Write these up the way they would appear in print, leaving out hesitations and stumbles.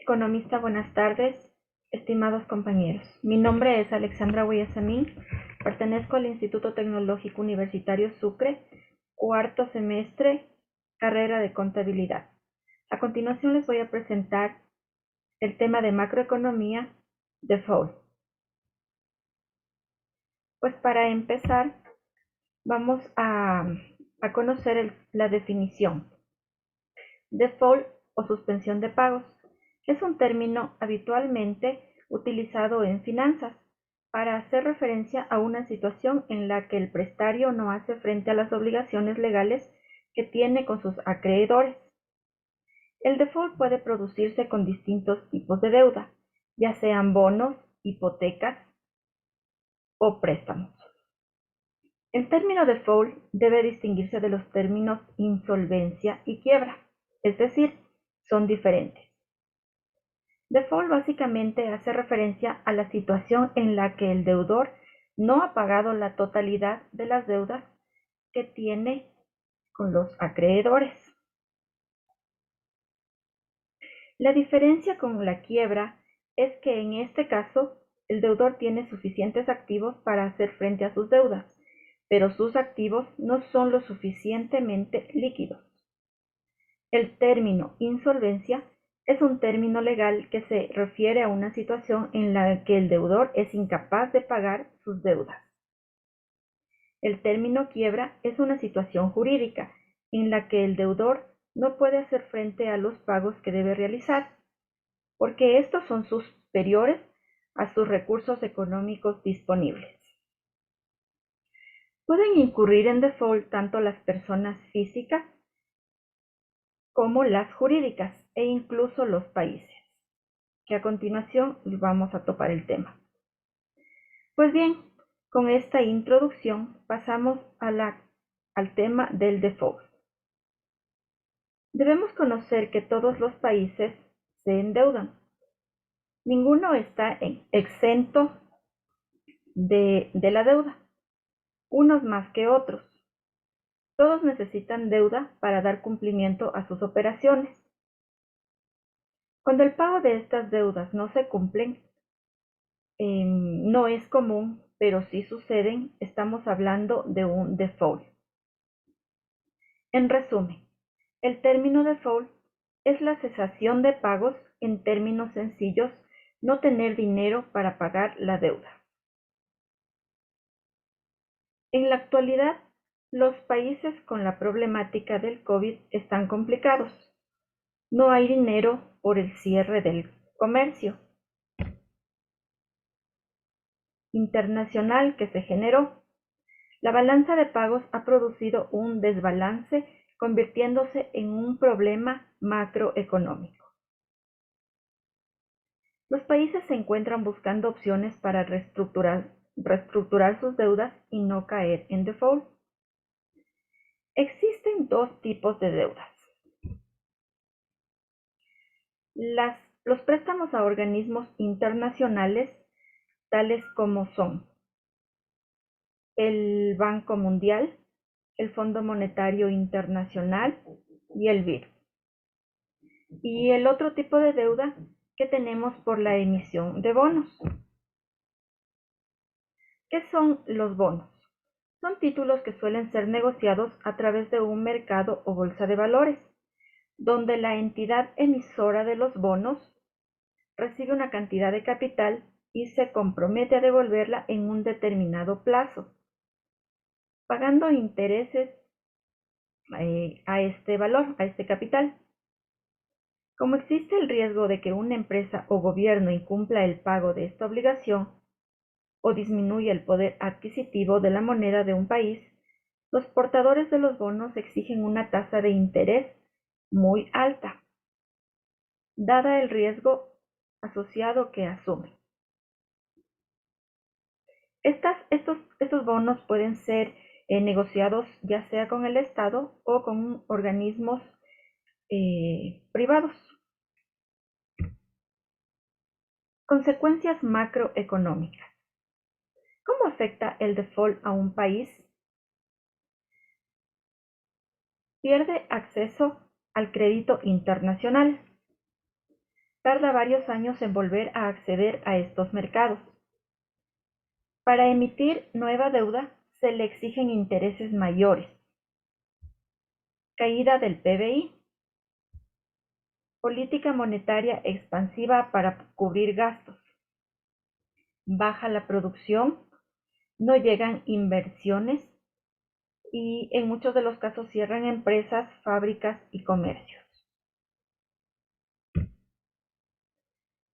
Economista, buenas tardes, estimados compañeros. Mi nombre es Alexandra Guayasamín, pertenezco al Instituto Tecnológico Universitario Sucre, cuarto semestre, carrera de contabilidad. A continuación les voy a presentar el tema de macroeconomía, default. Pues para empezar, vamos a conocer la definición. Default o suspensión de pagos es un término habitualmente utilizado en finanzas para hacer referencia a una situación en la que el prestario no hace frente a las obligaciones legales que tiene con sus acreedores. El default puede producirse con distintos tipos de deuda, ya sean bonos, hipotecas o préstamos. El término default debe distinguirse de los términos insolvencia y quiebra, es decir, son diferentes. Default básicamente hace referencia a la situación en la que el deudor no ha pagado la totalidad de las deudas que tiene con los acreedores. La diferencia con la quiebra es que en este caso el deudor tiene suficientes activos para hacer frente a sus deudas, pero sus activos no son lo suficientemente líquidos. El término insolvencia es un término legal que se refiere a una situación en la que el deudor es incapaz de pagar sus deudas. El término quiebra es una situación jurídica en la que el deudor no puede hacer frente a los pagos que debe realizar, porque estos son superiores a sus recursos económicos disponibles. Pueden incurrir en default tanto las personas físicas como las jurídicas e incluso los países, que a continuación vamos a topar el tema. Pues bien, con esta introducción pasamos al tema del default. Debemos conocer que todos los países se endeudan. Ninguno está exento de la deuda, unos más que otros. Todos necesitan deuda para dar cumplimiento a sus operaciones. Cuando el pago de estas deudas no se cumplen, no es común, pero sí suceden, estamos hablando de un default. En resumen, el término default es la cesación de pagos, en términos sencillos, no tener dinero para pagar la deuda. En la actualidad, los países con la problemática del COVID están complicados. No hay dinero por el cierre del comercio internacional que se generó. La balanza de pagos ha producido un desbalance, convirtiéndose en un problema macroeconómico. Los países se encuentran buscando opciones para reestructurar sus deudas y no caer en default. Existen dos tipos de deudas. Los préstamos a organismos internacionales, tales como son el Banco Mundial, el Fondo Monetario Internacional y el BID. Y el otro tipo de deuda que tenemos por la emisión de bonos. ¿Qué son los bonos? Son títulos que suelen ser negociados a través de un mercado o bolsa de valores, donde la entidad emisora de los bonos recibe una cantidad de capital y se compromete a devolverla en un determinado plazo, pagando intereses a este valor, a este capital. Como existe el riesgo de que una empresa o gobierno incumpla el pago de esta obligación o disminuya el poder adquisitivo de la moneda de un país, los portadores de los bonos exigen una tasa de interés muy alta, dada el riesgo asociado que asumen. Estos bonos pueden ser negociados ya sea con el Estado o con organismos privados. Consecuencias macroeconómicas. ¿Cómo afecta el default a un país? Pierde acceso al crédito internacional. tarda varios años en volver a acceder a estos mercados. Para emitir nueva deuda se le exigen intereses mayores, caída del PBI, política monetaria expansiva para cubrir gastos, baja la producción, no llegan inversiones y en muchos de los casos cierran empresas, fábricas y comercios.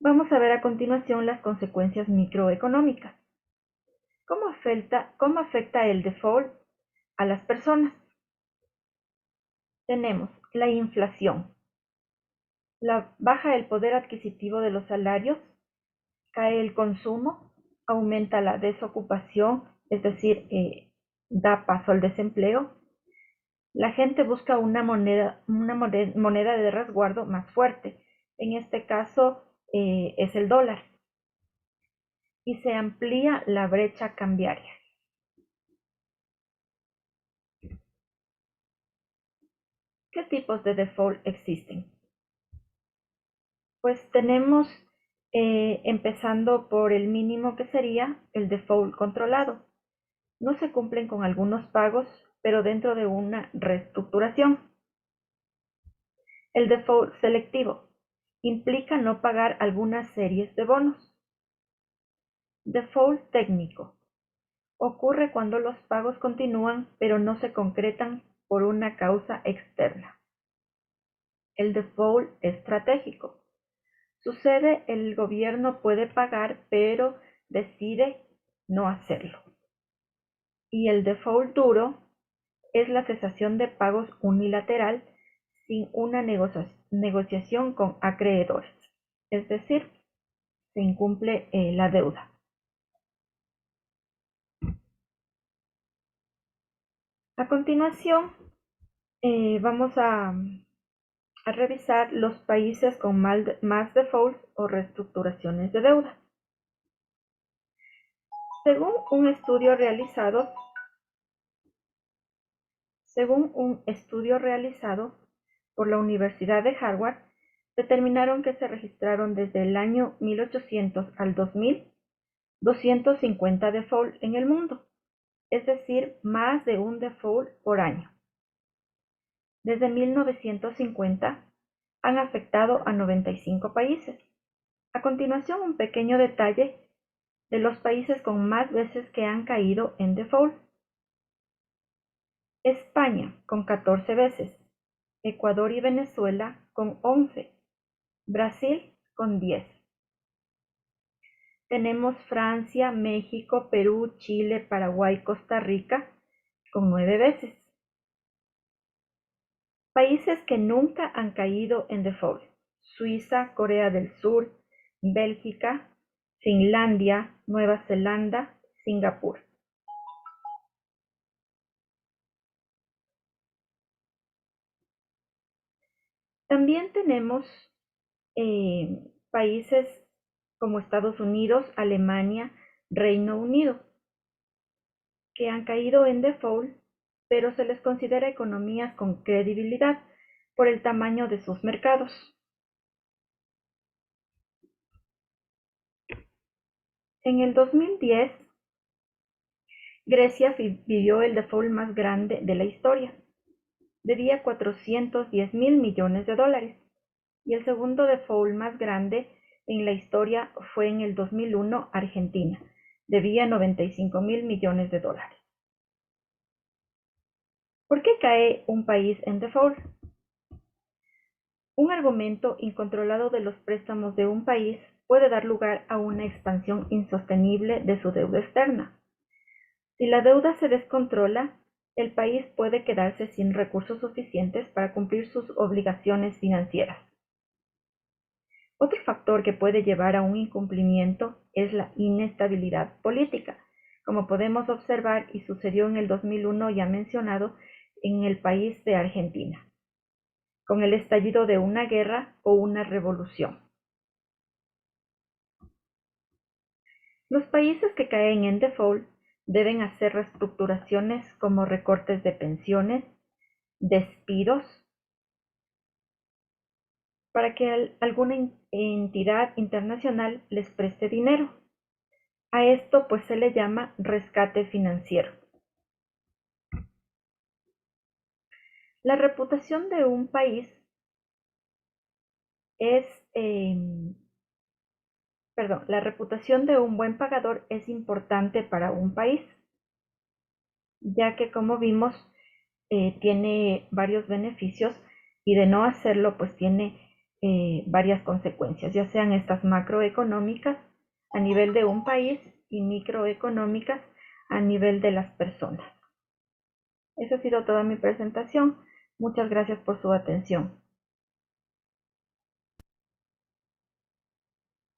Vamos a ver a continuación las consecuencias microeconómicas. ¿Cómo afecta el default a las personas? Tenemos la inflación, baja el poder adquisitivo de los salarios, cae el consumo, aumenta la desocupación, es decir, da paso al desempleo. La gente busca una moneda de resguardo más fuerte. En este caso es el dólar. Y se amplía la brecha cambiaria. ¿Qué tipos de default existen? Pues tenemos, empezando por el mínimo, que sería el default controlado. No se cumplen con algunos pagos, pero dentro de una reestructuración. El default selectivo implica no pagar algunas series de bonos. Default técnico ocurre cuando los pagos continúan pero no se concretan por una causa externa. El default estratégico sucede, el gobierno puede pagar pero decide no hacerlo. Y el default duro es la cesación de pagos unilateral sin una negociación con acreedores, es decir, se incumple la deuda. A continuación, vamos a revisar los países con más defaults o reestructuraciones de deuda. Según un estudio realizado por la Universidad de Harvard, determinaron que se registraron desde el año 1800 al 2000 250 defaults en el mundo, es decir, más de un default por año. Desde 1950 han afectado a 95 países. A continuación, un pequeño detalle de los países con más veces que han caído en default. España con 14 veces, Ecuador y Venezuela con 11, Brasil con 10. Tenemos Francia, México, Perú, Chile, Paraguay, Costa Rica con 9 veces. Países que nunca han caído en default: Suiza, Corea del Sur, Bélgica, Finlandia, Nueva Zelanda, Singapur. También tenemos países como Estados Unidos, Alemania, Reino Unido, que han caído en default, pero se les considera economías con credibilidad por el tamaño de sus mercados. En el 2010, Grecia vivió el default más grande de la historia. Debía 410.000 millones de dólares. Y el segundo default más grande en la historia fue en el 2001, Argentina. Debía 95.000 millones de dólares. ¿Por qué cae un país en default? Un argumento incontrolado de los préstamos de un país puede dar lugar a una expansión insostenible de su deuda externa. Si la deuda se descontrola, el país puede quedarse sin recursos suficientes para cumplir sus obligaciones financieras. Otro factor que puede llevar a un incumplimiento es la inestabilidad política, como podemos observar y sucedió en el 2001 ya mencionado en el país de Argentina, con el estallido de una guerra o una revolución. Los países que caen en default deben hacer reestructuraciones como recortes de pensiones, despidos, para que alguna entidad internacional les preste dinero. A esto pues se le llama rescate financiero. La reputación de un país es, la reputación de un buen pagador es importante para un país, ya que como vimos tiene varios beneficios y de no hacerlo pues tiene varias consecuencias, ya sean estas macroeconómicas a nivel de un país y microeconómicas a nivel de las personas. Esa ha sido toda mi presentación. Muchas gracias por su atención.